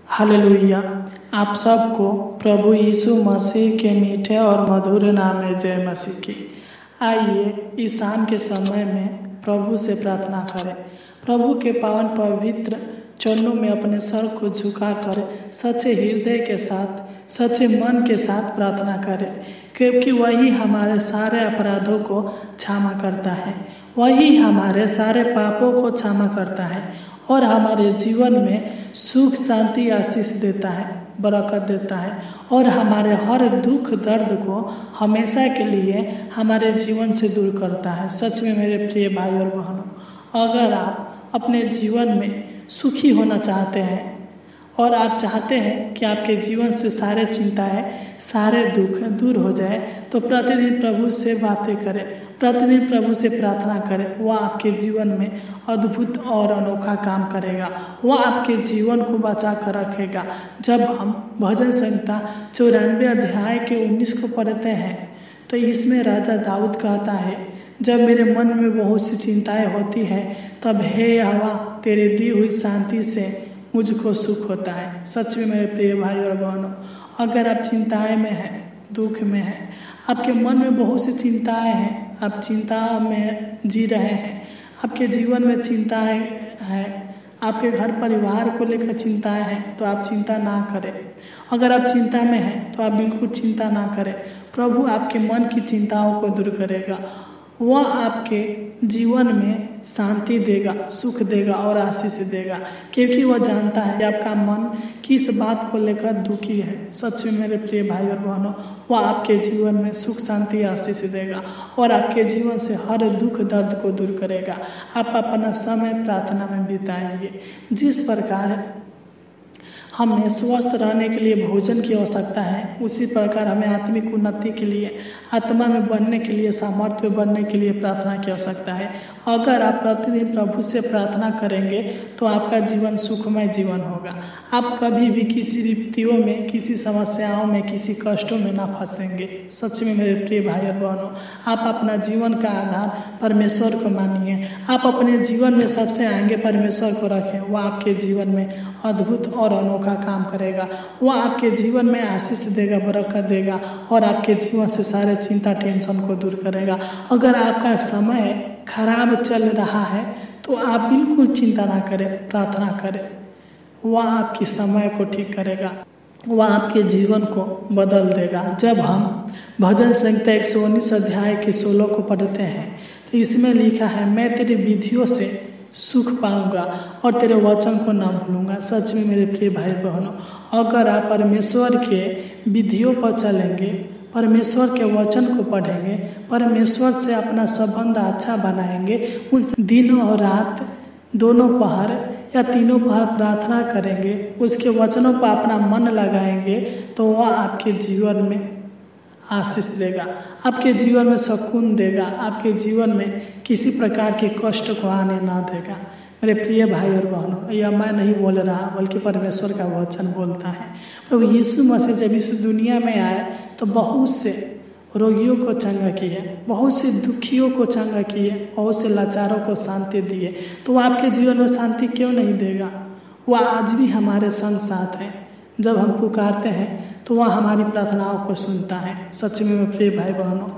Hallelujah. आप सबको प्रभु यीशु मसीह के मीठे और मधुर नाम में जय मसीह की। आइए इस शाम के समय में प्रभु से प्रार्थना करें। प्रभु के पावन पवित्र चरणों में अपने सर को झुका कर सच्चे हृदय के साथ, सच्चे मन के साथ प्रार्थना करें, क्योंकि वही हमारे सारे अपराधों को क्षमा करता है, वही हमारे सारे पापों को क्षमा करता है और हमारे जीवन में सुख शांति आशीष देता है, बरकत देता है और हमारे हर दुख दर्द को हमेशा के लिए हमारे जीवन से दूर करता है। सच में मेरे प्रिय भाई और बहनों, अगर आप अपने जीवन में सुखी होना चाहते हैं और आप चाहते हैं कि आपके जीवन से सारे चिंताएं, सारे दुख दूर हो जाए, तो प्रतिदिन प्रभु से बातें करें, प्रतिदिन प्रभु से प्रार्थना करें। वह आपके जीवन में अद्भुत और अनोखा काम करेगा, वह आपके जीवन को बचा कर रखेगा। जब हम भजन संहिता 94 अध्याय के 19 को पढ़ते हैं तो इसमें राजा दाऊद कहता है, जब मेरे मन में बहुत सी चिंताएं होती है तब हे यहोवा तेरी दी हुई शांति से मुझको सुख होता है। सच में मेरे प्रिय भाई और बहनों, अगर आप चिंताएं में हैं, दुख में हैं, आपके मन में बहुत सी चिंताएं हैं, आप चिंता में जी रहे हैं, आपके जीवन में चिंताएं हैं, आपके घर परिवार को लेकर चिंताएं हैं, तो आप चिंता ना करें। अगर आप चिंता में हैं तो आप बिल्कुल चिंता ना करें। प्रभु आपके मन की चिंताओं को दूर करेगा, वह आपके जीवन में शांति देगा, सुख देगा और आशीष देगा, क्योंकि वह जानता है कि आपका मन किस बात को लेकर दुखी है। सच में मेरे प्रिय भाई और बहनों, वह आपके जीवन में सुख शांति आशीष देगा और आपके जीवन से हर दुख दर्द को दूर करेगा। आप अपना समय प्रार्थना में बिताएंगे। जिस प्रकार हमें स्वस्थ रहने के लिए भोजन की आवश्यकता है, उसी प्रकार हमें आत्मिक उन्नति के लिए, आत्मा में बढ़ने के लिए, सामर्थ्य में बढ़ने के लिए प्रार्थना की आवश्यकता है। अगर आप प्रतिदिन प्रभु से प्रार्थना करेंगे तो आपका जीवन सुखमय जीवन होगा। आप कभी भी किसी विपत्तियों में, किसी समस्याओं में, किसी कष्टों में ना फंसेंगे। सच में मेरे प्रिय भाई और बहनों, आप अपना जीवन का आधार परमेश्वर को मानिए। आप अपने जीवन में सबसे आगे परमेश्वर को रखें। वह आपके जीवन में अद्भुत और अनोखा काम करेगा, वह आपके जीवन में आशीष देगा, बरकत देगा और आपके जीवन से सारे चिंता टेंशन को दूर करेगा। अगर आपका समय खराब चल रहा है तो आप बिल्कुल चिंता ना करें, प्रार्थना करें। वह आपकी समय को ठीक करेगा, वह आपके जीवन को बदल देगा। जब हम भजन संहिता 119 अध्याय के 16 को पढ़ते हैं तो इसमें लिखा है, मैं तेरी विधियों से सुख पाऊंगा और तेरे वचन को ना भूलूंगा। सच में मेरे प्रिय भाई बहनों, अगर आप परमेश्वर के विधियों पर चलेंगे, परमेश्वर के वचन को पढ़ेंगे, परमेश्वर से अपना संबंध अच्छा बनाएंगे, उनसे दिन और रात दोनों पहर या तीनों पहर प्रार्थना करेंगे, उसके वचनों पर अपना मन लगाएंगे, तो वह आपके जीवन में आशीष देगा, आपके जीवन में सुकून देगा, आपके जीवन में किसी प्रकार के कष्ट को आने ना देगा। मेरे प्रिय भाई और बहनों, यह मैं नहीं बोल रहा बल्कि परमेश्वर का वचन बोलता है। प्रभु यीशु मसीह जब इस दुनिया में आए तो बहुत से रोगियों को चंगा किए, बहुत से दुखियों को चंगा किए, बहुत से लाचारों को शांति दिए। तो वह आपके जीवन में शांति क्यों नहीं देगा? वह आज भी हमारे संग साथ है। जब हम पुकारते हैं तो वह हमारी प्रार्थनाओं को सुनता है। सच में मेरे प्रिय भाई बहनों,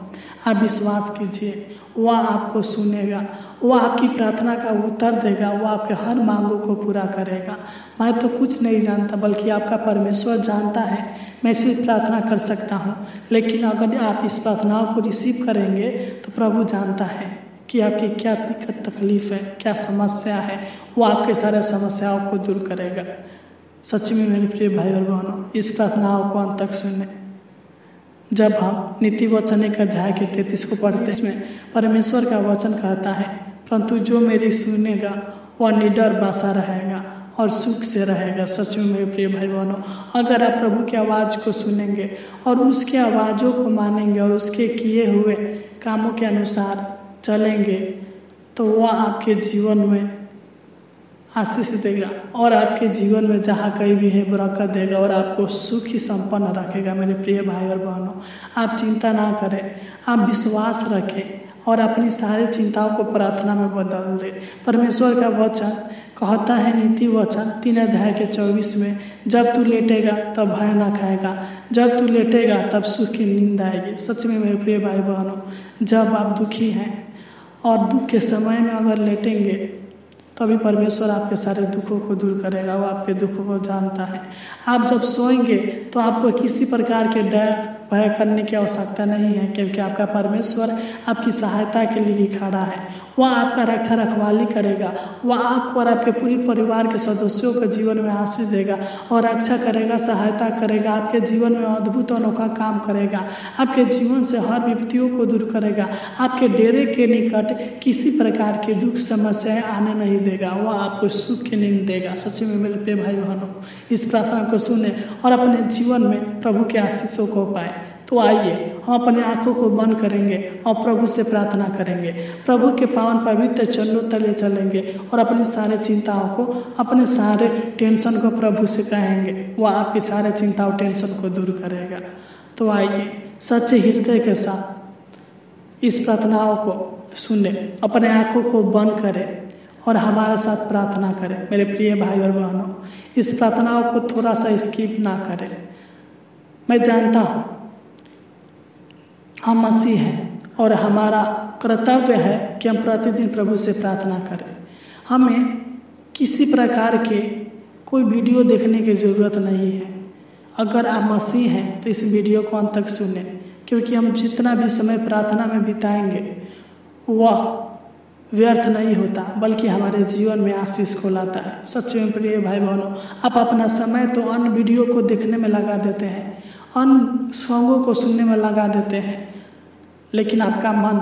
आप विश्वास कीजिए, वह आपको सुनेगा, वह आपकी प्रार्थना का उत्तर देगा, वह आपके हर मांगों को पूरा करेगा। मैं तो कुछ नहीं जानता बल्कि आपका परमेश्वर जानता है। मैं सिर्फ प्रार्थना कर सकता हूँ, लेकिन अगर आप इस प्रार्थनाओं को रिसीव करेंगे तो प्रभु जानता है कि आपकी क्या दिक्कत तकलीफ है, क्या समस्या है, वो आपके सारे समस्याओं को दूर करेगा। सच में मेरे प्रिय भाई और बहनों, इस प्रार्थनाओं को अंत तक सुने। जब हम नीति वचन एक अध्याय के 33 को पढ़ते हैं, इसमें परमेश्वर का वचन कहता है, परंतु जो मेरी सुनेगा वह निडर बसा रहेगा और सुख से रहेगा। सच में मेरे प्रिय भाई बहनों, अगर आप प्रभु की आवाज़ को सुनेंगे और उसके आवाज़ों को मानेंगे और उसके किए हुए कामों के अनुसार चलेंगे तो वह आपके जीवन में आशीष देगा और आपके जीवन में जहाँ कहीं भी है बरकत देगा और आपको सुखी संपन्न रखेगा। मेरे प्रिय भाई और बहनों, आप चिंता ना करें, आप विश्वास रखें और अपनी सारी चिंताओं को प्रार्थना में बदल दें। परमेश्वर का वचन कहता है नीति वचन 3 अध्याय के 24 में, जब तू लेटेगा तब भय न खाएगा, जब तू लेटेगा तब सुख की नींद आएगी। सच में मेरे प्रिय भाई बहनों, जब आप दुखी हैं और दुख के समय में अगर लेटेंगे तभी परमेश्वर आपके सारे दुखों को दूर करेगा। वो आपके दुखों को जानता है। आप जब सोएंगे तो आपको किसी प्रकार के डर भय करने की आवश्यकता नहीं है, क्योंकि आपका परमेश्वर आपकी सहायता के लिए खड़ा है। वह आपका रक्षा रखवाली करेगा। वह आपको और आपके पूरे परिवार के सदस्यों को जीवन में आशीष देगा और रक्षा करेगा, सहायता करेगा, आपके जीवन में अद्भुत अनोखा काम करेगा, आपके जीवन से हर विपत्तियों को दूर करेगा, आपके डेरे के निकट किसी प्रकार की दुख समस्याएं आने नहीं देगा। वह आपको सुख की नींद देगा। सच्ची में मेरे प्रिय भाई बहनों, इस प्रार्थना को सुने और अपने जीवन में प्रभु के आशीषों को पाए। तो आइए हम अपनी आंखों को बंद करेंगे और प्रभु से प्रार्थना करेंगे। प्रभु के पावन पवित्र चरणों तले चलेंगे और अपनी सारे चिंताओं को, अपने सारे टेंशन को प्रभु से कहेंगे। वह आपकी सारे चिंता और टेंशन को दूर करेगा। तो आइए सच्चे हृदय के साथ इस प्रार्थनाओं को सुने, अपने आंखों को बंद करें और हमारे साथ प्रार्थना करें। मेरे प्रिय भाई और बहनों, इस प्रार्थनाओं को थोड़ा सा स्किप ना करें। मैं जानता हूँ हम मसीह हैं और हमारा कर्तव्य है कि हम प्रतिदिन प्रभु से प्रार्थना करें। हमें किसी प्रकार के कोई वीडियो देखने की ज़रूरत नहीं है। अगर आप मसीह हैं तो इस वीडियो को अंत तक सुने, क्योंकि हम जितना भी समय प्रार्थना में बिताएंगे वह व्यर्थ नहीं होता, बल्कि हमारे जीवन में आशीष को लाता है। सच में प्रिय भाई बहनों, आप अपना समय तो अन्य वीडियो को देखने में लगा देते हैं, अन्य सॉन्गों को सुनने में लगा देते हैं, लेकिन आपका मन,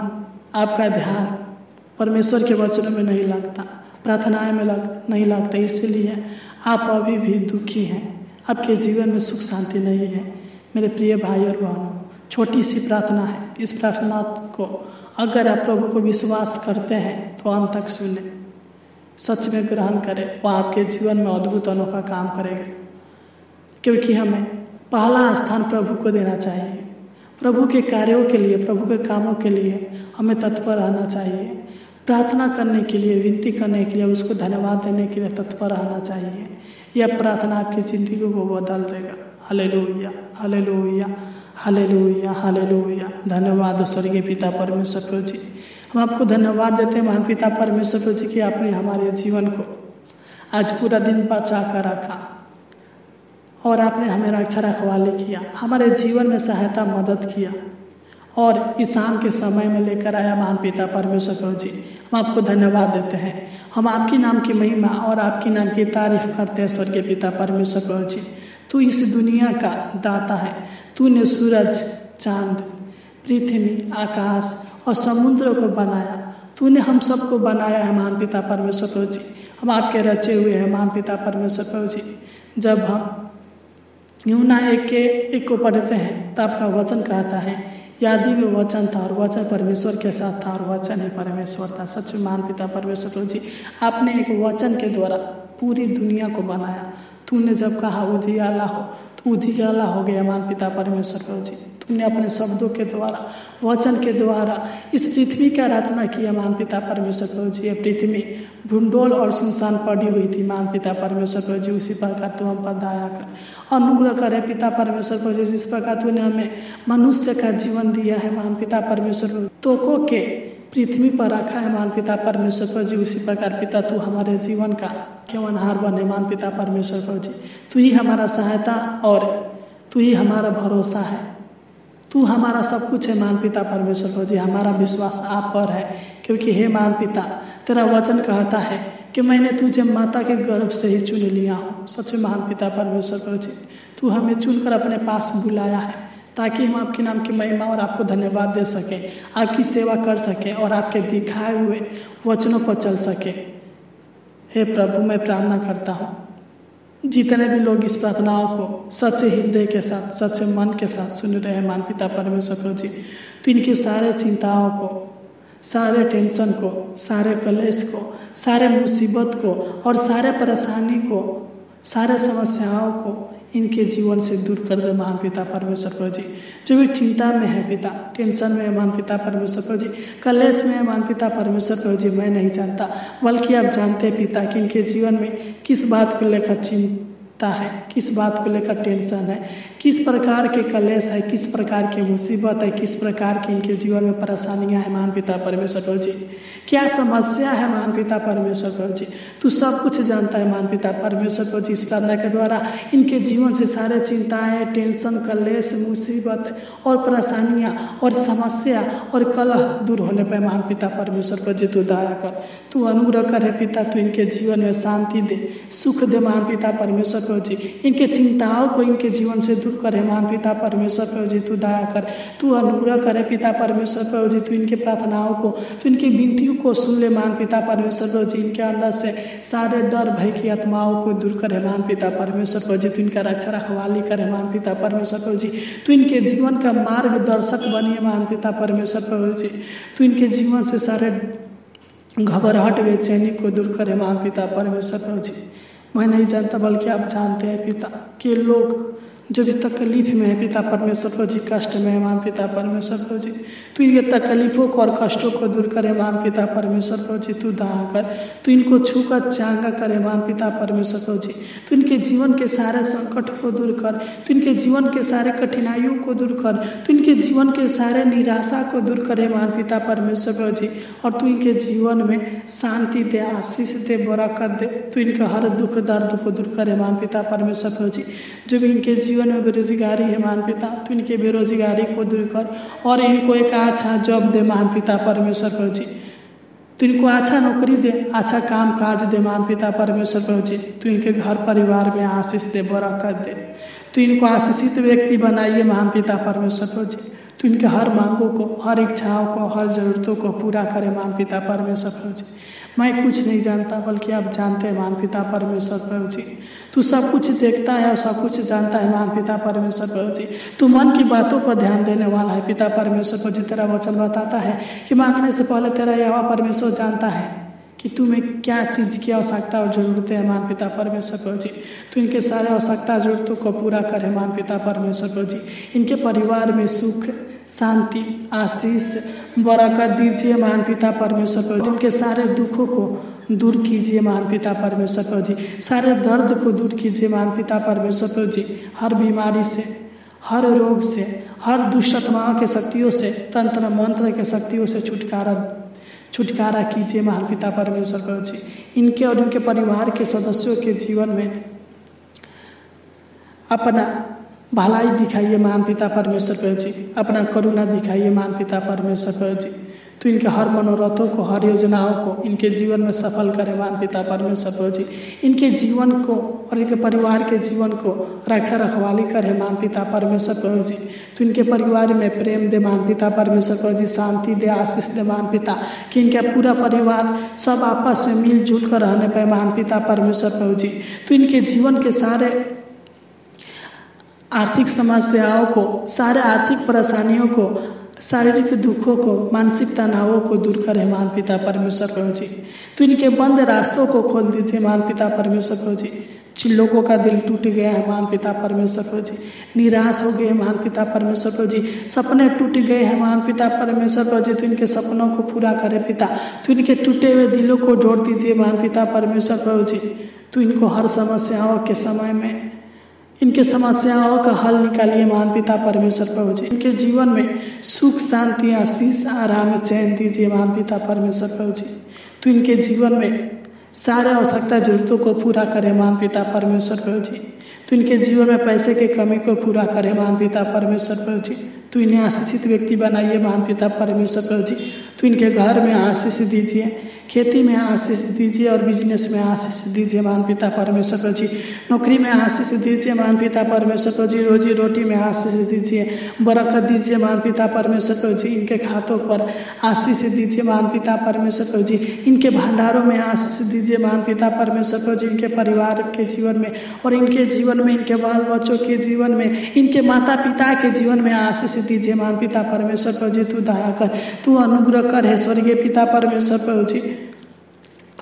आपका ध्यान परमेश्वर के वचनों में नहीं लगता, प्रार्थनाएं में नहीं लगता। इसलिए आप अभी भी दुखी हैं, आपके जीवन में सुख शांति नहीं है। मेरे प्रिय भाई और बहनों, छोटी सी प्रार्थना है। इस प्रार्थना को अगर आप प्रभु को विश्वास करते हैं तो अंत तक सुने, सच में ग्रहण करें। वह आपके जीवन में अद्भुत अनोखा काम करेगा, क्योंकि हमें पहला स्थान प्रभु को देना चाहिए। प्रभु के कार्यों के लिए, प्रभु के कामों के लिए हमें तत्पर रहना चाहिए। प्रार्थना करने के लिए, विनती करने के लिए, उसको धन्यवाद देने के लिए तत्पर रहना चाहिए। यह प्रार्थना आपकी ज़िंदगी को बदल देगा। Hallelujah, hallelujah, hallelujah, hallelujah. धन्यवाद स्वर्गीय पिता परमेश्वर प्रभु जी, हम आपको धन्यवाद देते हैं महान पिता परमेश्वर प्रभु जी कि आपने हमारे जीवन को आज पूरा दिन बचा कर रखा और आपने हमें रक्षा रखवाली किया, हमारे जीवन में सहायता मदद किया और इस शाम के समय में लेकर आया महान पिता परमेश्वर प्रभु जी। हम आपको धन्यवाद देते हैं। हम आपकी नाम की महिमा और आपकी नाम की तारीफ करते हैं स्वर्गीय पिता परमेश्वर प्रभु जी। तू इस दुनिया का दाता है। तूने सूरज, चांद, पृथ्वी, आकाश और समुद्र को बनाया। तूने हम सबको बनाया है महान पिता परमेश्वर प्रभु जी। हम आपके रचे हुए हैं महान पिता परमेश्वर प्रभु जी। जब हम यूहन्ना 1 को पढ़ते हैं तो आपका वचन कहता है, आदि में वचन था और वचन परमेश्वर के साथ था और वचन ही परमेश्वर था। सच में महान पिता परमेश्वर प्रभु जी, आपने एक वचन के द्वारा पूरी दुनिया को बनाया। तूने जब कहा उजियाला हो तो उजियाला हो गया महान पिता परमेश्वर प्रभु जी। तूने अपने शब्दों के द्वारा, वचन के द्वारा इस पृथ्वी का रचना किया महान पिता परमेश्वर प्रभु जी। यह पृथ्वी भूंडोल और सुनसान पड़ी हुई थी महान पिता परमेश्वर प्रभु जी। उसी प्रकार तू हम पर दया कर, अनुग्रह करे पिता परमेश्वर प्रभु जी। जिस प्रकार तूने हमें मनुष्य का जीवन दिया है महान पिता परमेश्वर प्रभु, तोको के पृथ्वी पर रखा है महान पिता परमेश्वर प्रभु जी। उसी प्रकार पिता तू हमारे जीवन का केवनहार बने महान पिता परमेश्वर प्रभु जी। तू ही हमारा सहायता और तू ही हमारा भरोसा है। तू हमारा सब कुछ है महान पिता परमेश्वर प्रभु जी। हमारा विश्वास आप पर है, क्योंकि हे महान पिता, तेरा वचन कहता है कि मैंने तुझे माता के गर्भ से ही चुन लिया हूँ। सच में महान पिता परमेश्वर प्रभु जी, तू हमें चुनकर अपने पास बुलाया है ताकि हम आपके नाम की महिमा और आपको धन्यवाद दे सकें, आपकी सेवा कर सकें और आपके दिखाए हुए वचनों पर चल सकें। हे प्रभु, मैं प्रार्थना करता हूँ जितने भी लोग इस प्रार्थनाओं को सच्चे हृदय के साथ, सच्चे मन के साथ सुन रहे हैं महान पिता परमेश्वर प्रभु जी, तो इनकी सारे चिंताओं को, सारे टेंशन को, सारे कलेश को, सारे मुसीबत को और सारे परेशानी को, सारे समस्याओं को इनके जीवन से दूर कर दे महान पिता परमेश्वर प्रभु जी। जो भी चिंता में है पिता, टेंशन में है महान पिता परमेश्वर प्रभु जी, कलेश में है महान पिता परमेश्वर प्रभु जी, मैं नहीं जानता बल्कि आप जानते हैं पिता कि इनके जीवन में किस बात को लेकर चिंता है, किस बात को लेकर टेंशन है, किस प्रकार के कलेश है, किस प्रकार की मुसीबत है, किस प्रकार की इनके जीवन में परेशानियां हैं महान पिता परमेश्वर प्रभु जी, क्या समस्या है महान पिता परमेश्वर प्रभु जी, तू सब कुछ जानता है महान पिता परमेश्वर प्रभु जी। इस प्रार्थना के द्वारा इनके जीवन से सारे चिंताएं, टेंशन, कलेश, मुसीबत और परेशानियां और समस्या और कलह दूर होने पर महान पिता परमेश्वर प्रभु जी तू दया कर, तू अनुग्रह करे पिता, तू इनके जीवन में शांति दे, सुख दे महान पिता परमेश्वर प्रभु जी। इनके चिंताओं को इनके जीवन से दूर करे महान पिता परमेश्वर प्रभु जी, तू दया कर, तू अनुग्रह करे पिता परमेश्वर प्रभु जी। तू इनके प्रार्थनाओं को, तू इनकी विनतियों को सुन ले महान पिता परमेश्वर प्रभु जी। इनके अंदर से सारे डर भय की आत्माओं को दूर करे महान पिता परमेश्वर प्रभु जी। तू इनका रक्षा रखवाली करे महान पिता परमेश्वर प्रभु जी। तू इनके जीवन का मार्गदर्शक बनिए महान पिता परमेश्वर प्रभु जी। तू इनके जीवन से सारे घबराहट, बेचैनी को दूर करे महान पिता परमेश्वर प्रभु जी। मैं नहीं जानता बल्कि आप जानते हैं पिता कि लोग जो भी तकलीफ में है पिता परमेश्वर प्रभु जी, कष्ट में है महान पिता परमेश्वर प्रभु जी, तू इनके तकलीफों को और कष्टों को दूर करे महान पिता परमेश्वर प्रभु जी। तू दया कर, तू इनको छूकर चांगा करे महान पिता परमेश्वर प्रभु जी। तू इनके जीवन के सारे संकट को दूर कर, तू इनके जीवन के सारे कठिनाइयों को दूर कर, तू इनके जीवन के सारे निराशा को दूर करे महान पिता परमेश्वर प्रभु जी। और तू इनके जीवन में शांति दे, आशीष दे, बरकत दे। तू इनका हर दुख दर्द को दूर करे महान पिता परमेश्वर प्रभु जी। जो भी इनके जीवन में बेरोजगारी है महान पिता, तू इनके बेरोजगारी को दूर कर और इनको एक अच्छा जॉब दे महान पिता परमेश्वर प्रभु जी। तू इनको अच्छा नौकरी दे, अच्छा काम काज दे महान पिता परमेश्वर प्रभु जी। तू इनके घर परिवार में आशीष दे, बरकत दे। तू इनको आशीषित व्यक्ति बनाइए महान पिता परमेश्वर प्रभु जी। तू इनके हर मांगों को, हर इच्छाओं को, हर जरूरतों को पूरा करे महान पिता परमेश्वर प्रभु जी। मैं कुछ नहीं जानता बल्कि आप जानते हैं महान पिता परमेश्वर प्रभु जी। तू सब कुछ देखता है और सब कुछ जानता है महान पिता परमेश्वर प्रभु जी। तू मन की बातों पर ध्यान देने वाला है पिता परमेश्वर प्रभु जी। तेरा वचन बताता है कि मांगने से पहले तेरा यहोवा परमेश्वर जानता है कि तुम्हें क्या चीज़ की आवश्यकता और ज़रूरतें हैं महान पिता परमेश्वर प्रभु जी। तू इनके सारे आवश्यकता ज़रूरतों को पूरा करे महान पिता परमेश्वर प्रभु जी। इनके परिवार में सुख, शांति, आशीष, बरकत दीजिए महान पिता परमेश्वर प्रभु जी। इनके सारे दुखों को दूर कीजिए महान पिता परमेश्वर प्रभु जी। सारे दर्द को दूर कीजिए महान पिता परमेश्वर प्रभु जी। हर बीमारी से, हर रोग से, हर दुष्टआत्माओं के शक्तियों से, तंत्र मंत्र के शक्तियों से छुटकारा कीजिए महान पिता परमेश्वर प्रभु जी। इनके और इनके परिवार के सदस्यों के जीवन में अपना भलाई दिखाइए महान पिता परमेश्वर प्रभु जी। अपना करुणा दिखाइए महान पिता परमेश्वर प्रभु जी। तो इनके हर मनोरथों को, हर योजनाओं को इनके जीवन में सफल करे महान पिता परमेश्वर प्रभु जी। इनके जीवन को और इनके परिवार के जीवन को रक्षा रखवाली करे महान पिता परमेश्वर प्रभु जी। तो इनके परिवार में प्रेम दे महान पिता परमेश्वर प्रभु जी, शांति दे, आशीष दे महान पिता, कि इनका पूरा परिवार सब आपस में मिलजुल कर रहने पाए महान पिता परमेश्वर प्रभु जी। तो इनके जीवन के सारे आर्थिक समस्याओं को, सारे आर्थिक परेशानियों को, शारीरिक दुखों को, मानसिक तनावों को दूर करे महान पिता परमेश्वर प्रभु जी। तो इनके बंद रास्तों को खोल दीजिए महान पिता परमेश्वर प्रभु जी। जिन लोगों का दिल टूट गया है महान पिता परमेश्वर प्रभु जी, निराश हो गए महान पिता परमेश्वर प्रभु जी, सपने टूट गए हैं महान पिता परमेश्वर प्रभु जी। तो इनके सपनों को पूरा करे पिता। तो इनके टूटे हुए दिलों को जोड़ दीजिए महान पिता परमेश्वर प्रभु जी। तो इनको हर समस्याओं के समय में इनके समस्याओं का हल निकालिए महान पिता परमेश्वर प्रभु जी। इनके जीवन में सुख, शांति, आशीष, आराम, चैन दीजिए महान पिता परमेश्वर प्रभु जी। तो इनके जीवन में सारे आवश्यकता जरूरतों को पूरा करे महान पिता परमेश्वर प्रभु जी। तो इनके जीवन में पैसे की कमी को पूरा करे महान पिता परमेश्वर प्रभु जी। तो इन्हें आशीषित व्यक्ति बनाइए महान पिता परमेश्वर प्रभु जी। तो इनके घर में आशीष दीजिए, खेती में आशीष दीजिए और बिजनेस में आशीष दीजिए महान पिता परमेश्वर प्रभु जी। नौकरी में आशीष दीजिए महान पिता परमेश्वर प्रभु जी। रोजी रोटी में आशीष दीजिए, बरकत दीजिए महान पिता परमेश्वर प्रभु जी। इनके खातों पर आशीष दीजिए महान पिता परमेश्वर प्रभु जी। इनके भंडारों में आशीष दीजिए महान पिता परमेश्वर प्रभु जी। इनके परिवार के जीवन में और इनके जीवन में, इनके बाल बच्चों के जीवन में, इनके माता पिता के जीवन में आशीष दीजिए महान पिता परमेश्वर प्रभु जी। तू दया कर, तू अनुग्रह कर है स्वर्गीय पिता परमेश्वर प्रभु जी।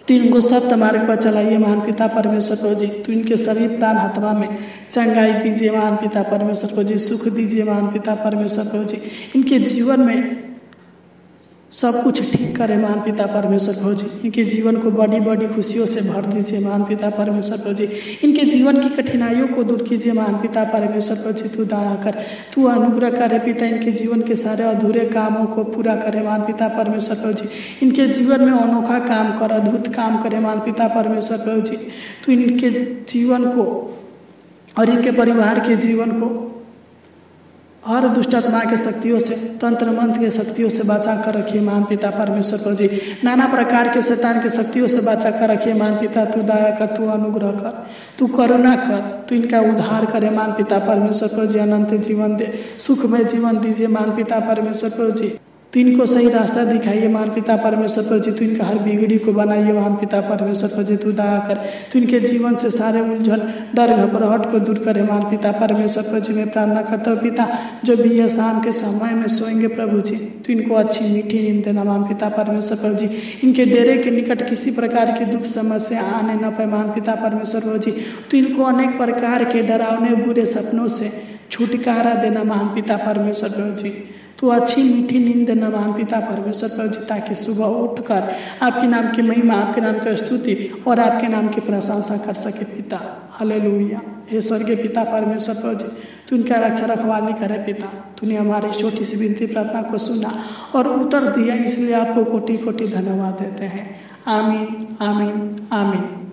तो इनको सत्य मार्ग पर चलाइए महान पिता परमेश्वर प्रभु जी। तो इनके सभी प्राण आत्मा में चंगाई दीजिए महान पिता परमेश्वर प्रभु जी, सुख दीजिए महान पिता परमेश्वर प्रभु जी। इनके जीवन में सब कुछ ठीक करे महान पिता परमेश्वर प्रभु जी। इनके जीवन को बड़ी बड़ी खुशियों से भर दीजिए महान पिता परमेश्वर प्रभु जी। इनके जीवन की कठिनाइयों को दूर कीजिए महान पिता परमेश्वर प्रभु जी। तू दया कर, तू अनुग्रह करे पिता। इनके जीवन के सारे अधूरे कामों को पूरा करे महान पिता परमेश्वर प्रभु जी। इनके जीवन में अनोखा काम कर, अद्भुत काम करे महान पिता परमेश्वर प्रभु जी। तू इनके जीवन को और इनके परिवार के जीवन को हर दुष्ट आत्मा के शक्तियों से, तंत्र मंत्र के शक्तियों से बचा कर रखिए महान पिता परमेश्वर प्रभु जी। नाना प्रकार के शैतान के शक्तियों से बचा कर रखिए महान पिता। तू दया कर, तू अनुग्रह कर, तू करुणा कर, तू इनका उद्धार करे महान पिता परमेश्वर प्रभु जी। अनंत जीवन दे, सुखमय जीवन दीजिए महान पिता परमेश्वर प्रभु जी। तो इनको सही रास्ता दिखाइए महान पिता परमेश्वर प्रभु जी। तो इनका हर बिगड़ी को बनाइए महान पिता परमेश्वर प्रभु जी। तू दया कर, तो इनके जीवन से सारे उलझन, डर, घबराहट को दूर करे महान पिता परमेश्वर प्रभु जी। मैं प्रार्थना करता हूँ पिता, जो भी यह शाम के समय में सोएंगे प्रभु जी, तो इनको अच्छी मीठी नींद देना महान पिता परमेश्वर प्रभु जी। इनके डेरे के निकट किसी प्रकार की दुख समस्या आने न पाए महान पिता परमेश्वर प्रभु जी। तो इनको अनेक प्रकार के डरावने बुरे सपनों से छुटकारा देना महान पिता परमेश्वर प्रभु जी। तो अच्छी मीठी नींद देना महान पिता परमेश्वर प्रभु जी, ताकि सुबह उठकर आपके नाम की महिमा, आपके नाम की स्तुति और आपके नाम की प्रशंसा कर सके पिता। हालेलुया। हे स्वर्गीय पिता परमेश्वर प्रभु जी, तू इनका रक्षा रखवाली करे पिता। तूने हमारी छोटी सी विनती प्रार्थना को सुना और उत्तर दिया, इसलिए आपको कोटि कोटि धन्यवाद देते हैं। आमीन, आमीन, आमीन।